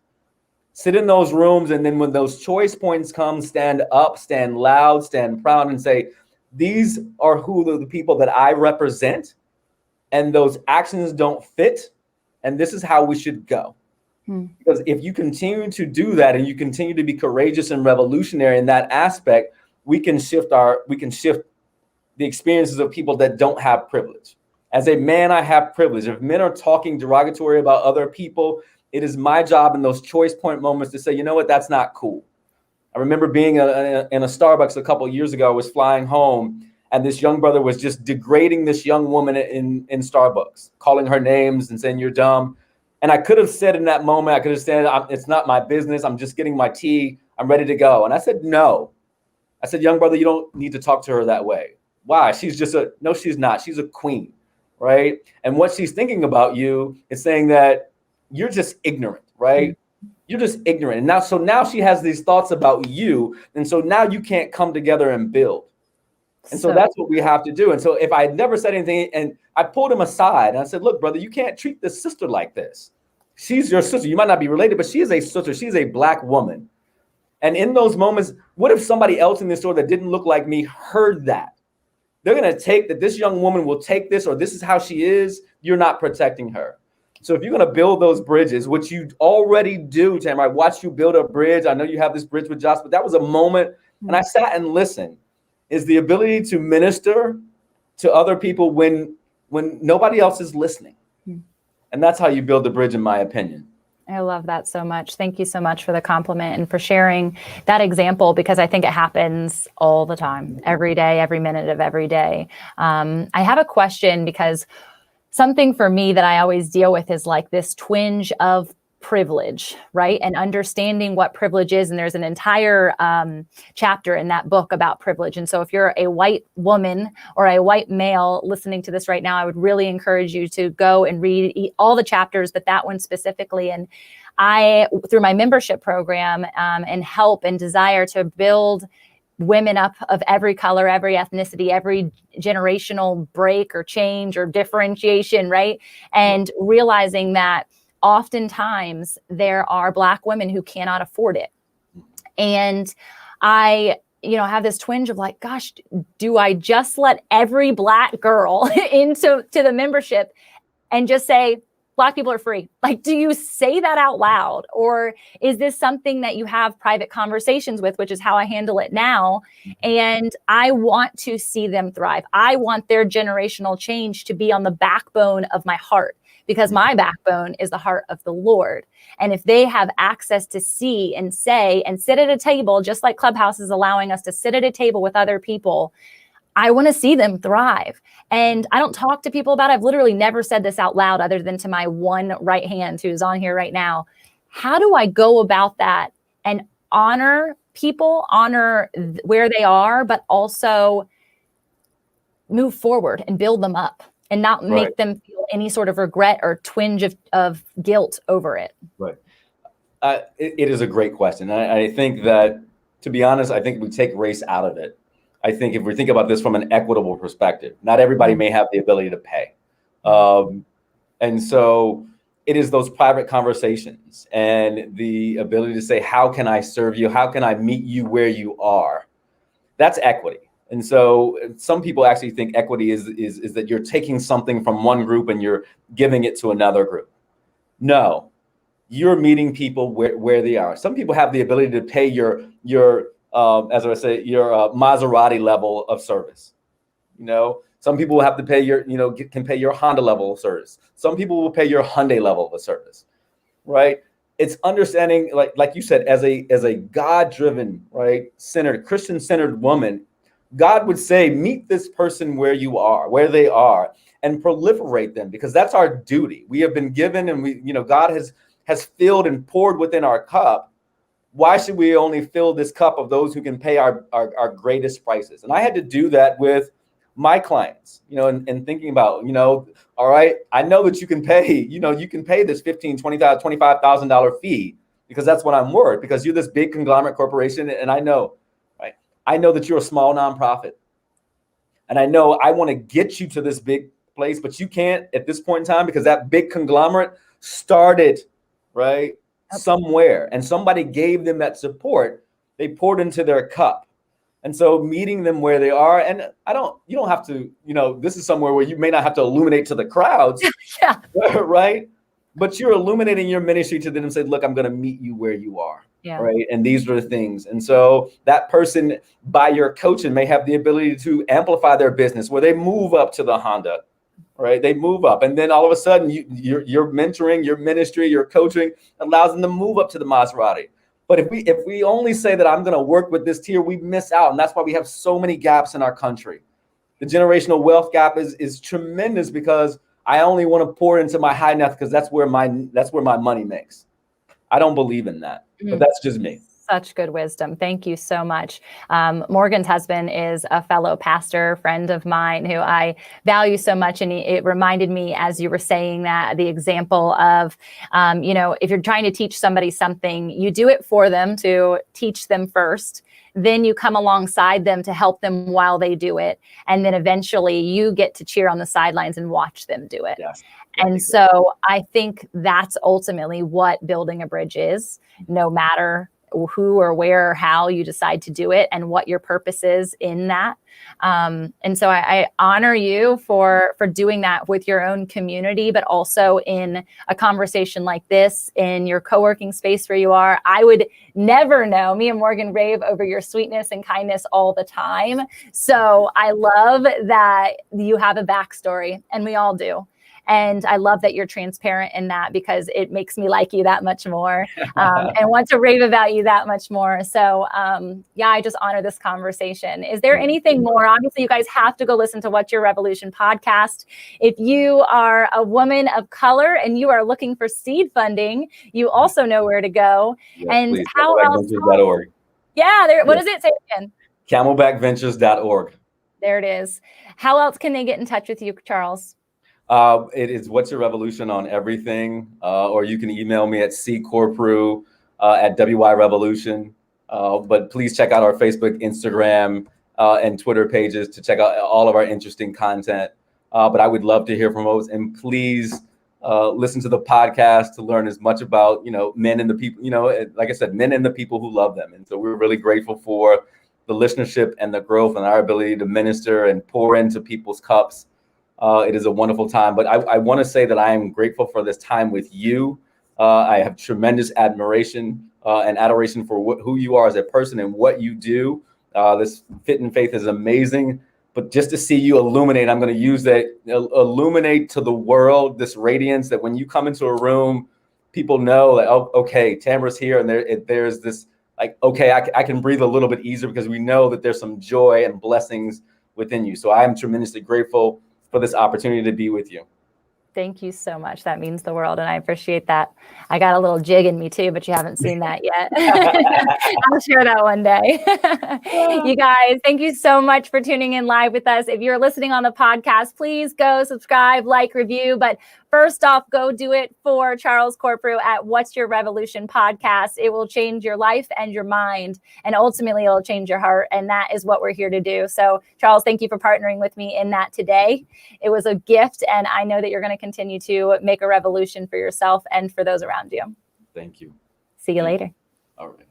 sit in those rooms, and then when those choice points come, stand up, stand loud, stand proud, and say, these are the people that I represent, and those actions don't fit, and this is how we should go. Because if you continue to do that, and you continue to be courageous and revolutionary in that aspect, we can shift the experiences of people that don't have privilege. As a man, I have privilege. If men are talking derogatory about other people, it is my job in those choice point moments to say, you know what, that's not cool. I remember being in a Starbucks a couple of years ago. I was flying home, And this young brother was just degrading this young woman in Starbucks, calling her names and saying, "You're dumb." And I could have said in that moment, I could have said, "It's not my business. I'm just getting my tea. I'm ready to go." And I said, "No." I said, "Young brother, you don't need to talk to her that way." Why? She's just no, she's not. She's a queen, right? And what she's thinking about you is saying that you're just ignorant, right? You're just ignorant. And now she has these thoughts about you. And so now you can't come together and build. And so that's what we have to do. And so if I had never said anything, and I pulled him aside and I said, "Look, brother, you can't treat this sister like this. She's your sister. You might not be related, but she is a sister. She's a Black woman." And in those moments, what if somebody else in this store that didn't look like me heard that? They're going to take that this young woman will take this, or this is how she is. You're not protecting her. So if you're going to build those bridges, which you already do, Tamra, I watched you build a bridge. I know you have this bridge with Josh, but that was a moment. And I sat and listened. Is the ability to minister to other people when nobody else is listening. And that's how you build the bridge, in my opinion. I love that so much. Thank you so much for the compliment and for sharing that example, because I think it happens all the time, every day, every minute of every day. I have a question, because something for me that I always deal with is like this twinge of privilege, right? And understanding what privilege is. And there's an entire chapter in that book about privilege. And so if you're a white woman or a white male listening to this right now, I would really encourage you to go and read all the chapters, but that one specifically. And I, through my membership program and help and desire to build women up of every color, every ethnicity, every generational break or change or differentiation, right? And realizing that oftentimes there are Black women who cannot afford it. And I, have this twinge of like, gosh, do I just let every Black girl into the membership and just say, Black people are free? Like, do you say that out loud? Or is this something that you have private conversations with, which is how I handle it now? And I want to see them thrive. I want their generational change to be on the backbone of my heart, because my backbone is the heart of the Lord. And if they have access to see and say and sit at a table, just like Clubhouse is allowing us to sit at a table with other people, I want to see them thrive. And I don't talk to people about it. I've literally never said this out loud other than to my one right hand who's on here right now. How do I go about that and honor people, honor where they are, but also move forward and build them up and not make them feel any sort of regret or twinge of guilt over it? Right. It is a great question. I think that, to be honest, I think we take race out of it. I think if we think about this from an equitable perspective, not everybody may have the ability to pay. And so it is those private conversations and the ability to say, how can I serve you? How can I meet you where you are? That's equity. And so some people actually think equity is that you're taking something from one group and you're giving it to another group. No, you're meeting people where they are. Some people have the ability to pay your as I say, your Maserati level of service. Some people will have to pay can pay your Honda level of service. Some people will pay your Hyundai level of service, right? It's understanding, like you said, as a God-driven, right, centered, Christian-centered woman, God would say, meet this person where they are, and proliferate them, because that's our duty. We have been given, and God has filled and poured within our cup. Why should we only fill this cup of those who can pay our greatest prices? And I had to do that with my clients, and thinking about, all right, I know that you can pay, you can pay this $15,000, $20,000, $25,000 fee, because that's what I'm worth, because you're this big conglomerate corporation. And I know that you're a small nonprofit. And I know I want to get you to this big place, but you can't at this point in time, because that big conglomerate started, right, somewhere, and somebody gave them that support. They poured into their cup. And so meeting them where they are, and you don't have to, this is somewhere where you may not have to illuminate to the crowds, yeah, right? But you're illuminating your ministry to them and say, look, I'm going to meet you where you are. Yeah. Right. And these are the things. And so that person, by your coaching, may have the ability to amplify their business, where they move up to the Honda, right? They move up. And then all of a sudden your mentoring, your ministry, your coaching allows them to move up to the Maserati. But if we only say that I'm going to work with this tier, we miss out. And that's why we have so many gaps in our country. the generational wealth gap is tremendous because I only want to pour into my high net because that's where my money makes. I don't believe in that, but that's just me. Such good wisdom. Thank you so much. Morgan's husband is a fellow pastor, friend of mine who I value so much. And it reminded me, as you were saying that, the example of, if you're trying to teach somebody something, you do it for them to teach them first. Then you come alongside them to help them while they do it. And then eventually you get to cheer on the sidelines and watch them do it. Yes. And so I think that's ultimately what building a bridge is, no matter who or where or how you decide to do it and what your purpose is in that. And so I honor you for doing that with your own community, but also in a conversation like this, in your co-working space where you are. I would never know. Me and Morgan rave over your sweetness and kindness all the time. So I love that you have a backstory, and we all do. And I love that you're transparent in that, because it makes me like you that much more and want to rave about you that much more. So I just honor this conversation. Is there anything more? Obviously, you guys have to go listen to What's Your Revolution podcast. If you are a woman of color and you are looking for seed funding, you also know where to go. Yes, and please. How else? Camelbackventures.org. Yeah, what does it say again? Camelbackventures.org. There it is. How else can they get in touch with you, Charles? It is What's Your Revolution on everything, or you can email me at Corprew at WY but please check out our Facebook, Instagram, and Twitter pages to check out all of our interesting content. But I would love to hear from us, and please listen to the podcast to learn as much about, men and the people, like I said, men and the people who love them. And so we're really grateful for the listenership and the growth and our ability to minister and pour into people's cups. It is a wonderful time, but I want to say that I am grateful for this time with you. I have tremendous admiration and adoration for who you are as a person and what you do. This Fit in Faith is amazing, but just to see you illuminate, I'm going to use that, illuminate to the world this radiance that when you come into a room, people know that, oh, okay, Tamra's here, and there's this, like, okay, I can breathe a little bit easier because we know that there's some joy and blessings within you. So I am tremendously grateful for this opportunity to be with you. Thank you so much. That means the world, and I appreciate that. I got a little jig in me too, but you haven't seen that yet. I'll share that one day. You guys, thank you so much for tuning in live with us. If you're listening on the podcast, please go subscribe, like, review. But first off, go do it for Charles Corprew at What's Your Revolution podcast. It will change your life and your mind, and ultimately it'll change your heart. And that is what we're here to do. So Charles, thank you for partnering with me in that today. It was a gift, and I know that you're going to continue to make a revolution for yourself and for those around you. Thank you. See you later. All right.